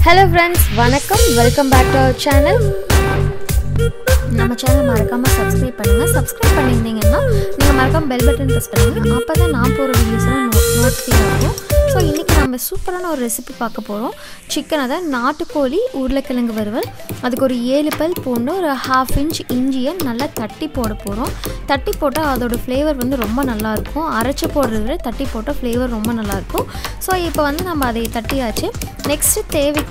Hello friends, வணக்கம், welcome back to our channel. நம்ம channel மறக்காம subscribe பண்ணுங்க. subscribe பண்ணிருந்தீங்கன்னா நீங்க மறக்காம bell button press பண்ணுங்க. அப்பதான் நான் போற வீடியோஸ்லாம் நோட்டிஃபை ஆகும். சோ இன்னைக்கு நம்ம சூப்பரான ஒரு ரெசிபி பார்க்க போறோம். சிக்கன் அத நாட்டுக்கோழி உருளைக்கிழங்கு வறுவல். அதுக்கு ஒரு 7 பல் பூண்டு ஒரு 1/2 இன்ச் இஞ்சியை நல்லா தட்டி போட போறோம். தட்டி போட்டா அதோட ஃப்ளேவர் வந்து ரொம்ப நல்லா இருக்கும். அரைச்சு போடுறத விட தட்டி போட்டா ஃப்ளேவர் ரொம்ப நல்லா இருக்கும். சோ இப்போ வந்து நம்ம அதை தட்டியாச்சு. நெக்ஸ்ட்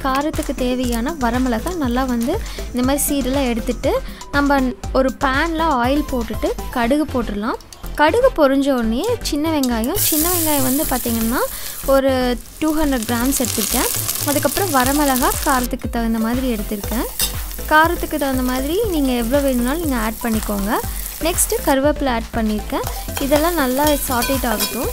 காரத்துக்கு தேவையான வரமிளகாய் நல்லா வந்து இந்த மாதிரி சீரெல்லாம் எடுத்துட்டு நம்ம ஒரு பேன்ல ஆயில் போட்டுட்டு கடுகு போட்டுடலாம். கடுகு பொரிஞ்ச உடனே சின்ன வெங்காயம் வந்து பார்த்தீங்கன்னா ஒரு 200 கிராம்ஸ் எடுத்திருக்கேன். அதுக்கப்புறம் வரமிளகாய் காரத்துக்கு தகுந்த மாதிரி எடுத்திருக்கேன். காரத்துக்கு தகுந்த மாதிரி நீங்கள் எவ்வளோ வேணும்னாலும் நீங்கள் ஆட் பண்ணிக்கோங்க. நெக்ஸ்ட்டு கருவேப்பிலை ஆட் பண்ணியிருக்கேன். இதெல்லாம் நல்லா சாட்டேட் ஆகட்டும்.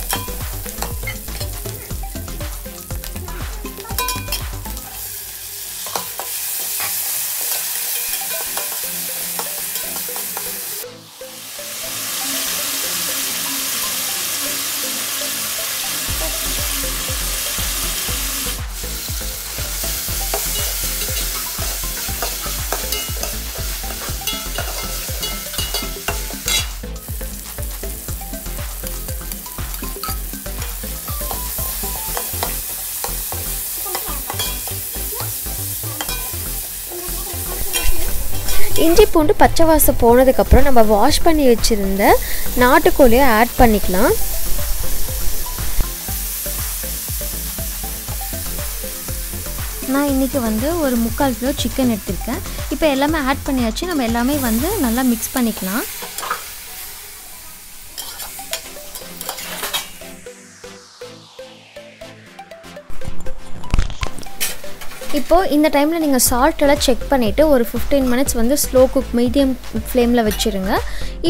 இஞ்சி பூண்டு பச்சை வாசம் போனதுக்கப்புறம் நம்ம வாஷ் பண்ணி வச்சுருந்த நாட்டுக்கோழியை ஆட் பண்ணிக்கலாம். நான் இன்றைக்கி வந்து ஒரு 3/4 கிலோ சிக்கன் எடுத்திருக்கேன். இப்போ எல்லாமே ஆட் பண்ணியாச்சு. நம்ம எல்லாமே வந்து நல்லா மிக்ஸ் பண்ணிக்கலாம். இப்போது இந்த டைமில் நீங்கள் சால்ட்டெல்லாம் செக் பண்ணிவிட்டு ஒரு 15 மினிட்ஸ் வந்து ஸ்லோ குக் மீடியம் ஃப்ளேமில் வச்சுருங்க.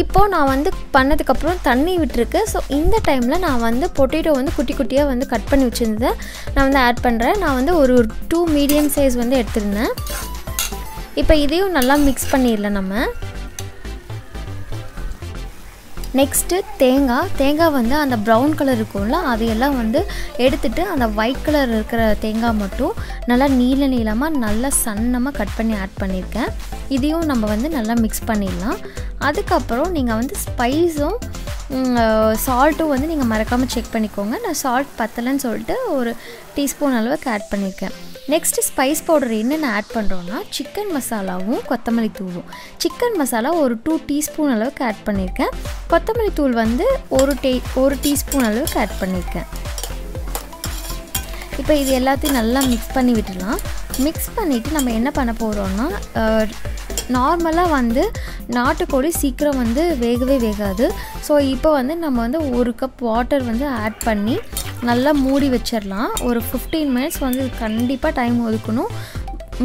இப்போது நான் வந்து பண்ணதுக்கப்புறம் தண்ணி விட்டுருக்கு. ஸோ இந்த டைமில் நான் வந்து பொட்டேட்டோ வந்து குட்டி குட்டியாக வந்து கட் பண்ணி வச்சுருந்தேன். நான் வந்து ஆட் பண்ணுறேன். நான் வந்து ஒரு 2 மீடியம் சைஸ் வந்து எடுத்துருந்தேன். இப்போ இதையும் நல்லா மிக்ஸ் பண்ணிடலாம் நம்ம. நெக்ஸ்ட்டு தேங்காய் வந்து அந்த ப்ரௌன் கலர் இருக்கும்ல அதையெல்லாம் வந்து எடுத்துகிட்டு அந்த ஒயிட் கலர் இருக்கிற தேங்காய் மட்டும் நல்லா நீளமாக நல்லா சன்னமாக கட் பண்ணி ஆட் பண்ணியிருக்கேன். இதையும் நம்ம வந்து நல்லா மிக்ஸ் பண்ணிடலாம். அதுக்கப்புறம் நீங்கள் வந்து ஸ்பைஸும் சால்ட்டும் வந்து நீங்கள் மறக்காமல் செக் பண்ணிக்கோங்க. நான் சால்ட் பத்தலைன்னு சொல்லிட்டு ஒரு டீஸ்பூன் அளவுக்கு ஆட் பண்ணியிருக்கேன். நெக்ஸ்ட்டு ஸ்பைஸ் பவுடர் என்னென்ன ஆட் பண்ணுறோன்னா சிக்கன் மசாலாவும் கொத்தமல்லி தூளும். சிக்கன் மசாலா ஒரு 2 டீஸ்பூன் அளவுக்கு ஆட் பண்ணியிருக்கேன். கொத்தமல்லி தூள் வந்து ஒரு டீஸ்பூன் அளவுக்கு ஆட் பண்ணியிருக்கேன். இப்போ இது எல்லாத்தையும் நல்லா மிக்ஸ் பண்ணி விட்டுடலாம். மிக்ஸ் பண்ணிவிட்டு நம்ம என்ன பண்ண போகிறோன்னா நார்மலாக வந்து நாட்டுக்கோழி சீக்கிரம் வந்து வேகாது. ஸோ இப்போ வந்து நம்ம வந்து 1 கப் வாட்டர் வந்து ஆட் பண்ணி நல்லா மூடி வச்சிடலாம். ஒரு 15 மினிட்ஸ் வந்து கண்டிப்பாக டைம் ஒதுக்கணும்.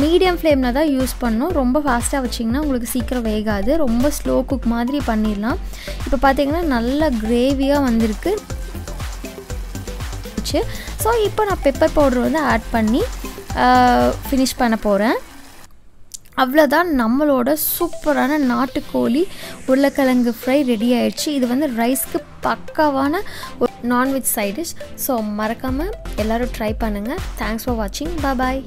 மீடியம் ஃப்ளேமில் தான் யூஸ் பண்ணணும். ரொம்ப ஃபாஸ்ட்டாக வச்சிங்கன்னா உங்களுக்கு சீக்கிரம் வேகாது. ரொம்ப ஸ்லோ குக் மாதிரி பண்ணிடலாம். இப்போ பார்த்தீங்கன்னா நல்லா கிரேவியாக வந்திருக்கு. ஸோ இப்போ நான் பெப்பர் பவுடர் வந்து ஆட் பண்ணி ஃபினிஷ் பண்ண போகிறேன். அவ்வளோதான், நம்மளோட சூப்பரான நாட்டுக்கோழி உருளைக்கிழங்கு ஃப்ரை ரெடி ஆயிடுச்சு. இது வந்து ரைஸ்க்கு பக்காவான ஒரு நான்வெஜ் சைட் டிஷ். ஸோ மறக்காமல் எல்லோரும் ட்ரை பண்ணுங்கள். தேங்க்ஸ் ஃபார் வாட்சிங். பாய்.